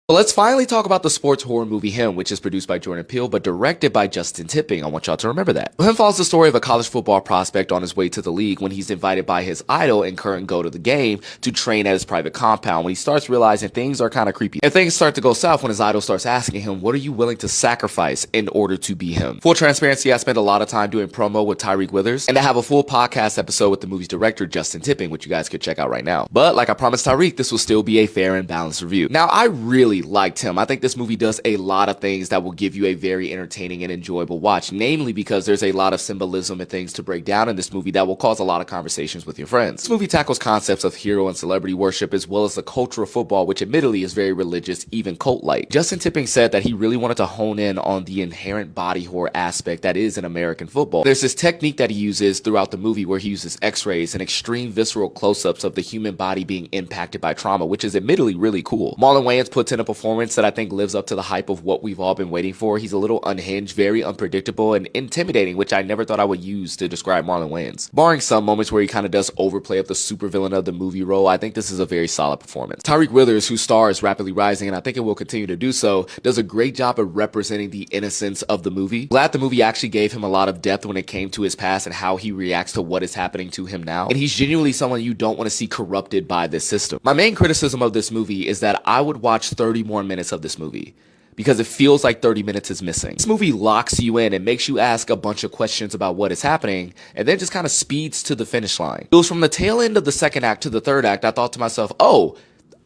But let's finally talk about the sports horror movie Him, which is produced by Jordan Peele but directed by Justin Tipping. I want y'all to remember that. Him follows the story of a college football prospect on his way to the league when he's invited by his idol and current go to the game to train at his private compound when he starts realizing things are kind of creepy. And things start to go south when his idol starts asking him, what are you willing to sacrifice in order to be him? Full transparency, I spent a lot of time doing promo with Tyreek Withers, and I have a full podcast episode with the movie's director, Justin Tipping, which you guys could check out right now. But like I promised Tyreek, this will still be a fair and balanced review. Now, I really liked Him. I think this movie does a lot of things that will give you a very entertaining and enjoyable watch, namely because there's a lot of symbolism and things to break down in this movie that will cause a lot of conversations with your friends. This movie tackles concepts of hero and celebrity worship as well as the culture of football, which admittedly is very religious, even cult-like. Justin Tipping said that he really wanted to hone in on the inherent body horror aspect that is in American football. There's this technique that he uses throughout the movie where he uses x-rays and extreme visceral close-ups of the human body being impacted by trauma, which is admittedly really cool. Marlon Wayans puts in a performance that I think lives up to the hype of what we've all been waiting for. He's a little unhinged, very unpredictable, and intimidating, which I never thought I would use to describe Marlon Wayans. Barring some moments where he kind of does overplay of the supervillain of the movie role, I think this is a very solid performance. Tyreek Withers, whose star is rapidly rising, and I think it will continue to do so, does a great job of representing the innocence of the movie. Glad the movie actually gave him a lot of depth when it came to his past and how he reacts to what is happening to him now. And he's genuinely someone you don't want to see corrupted by this system. My main criticism of this movie is that I would watch 30 more minutes of this movie, because it feels like 30 minutes is missing. This movie locks you in and makes you ask a bunch of questions about what is happening, and then just kind of speeds to the finish line. It was from the tail end of the second act to the third act, I thought to myself, oh,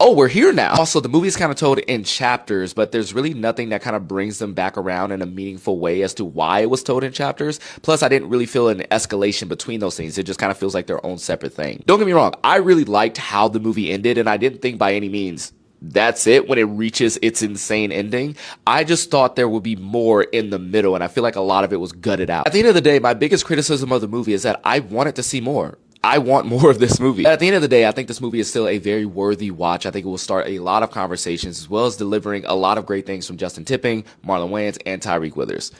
we're here now. Also, the movie is kind of told in chapters, but there's really nothing that kind of brings them back around in a meaningful way as to why it was told in chapters. Plus, I didn't really feel an escalation between those things. It just kind of feels like their own separate thing. Don't get me wrong, I really liked how the movie ended, and I didn't think by any means that's it when it reaches its insane ending. I just thought there would be more in the middle, and I feel like a lot of it was gutted out. At the end of the day, my biggest criticism of the movie is that I wanted to see more. I want more of this movie. At the end of the day, I think this movie is still a very worthy watch. I think it will start a lot of conversations as well as delivering a lot of great things from Justin Tipping, Marlon Wayans, and Tyreek Withers.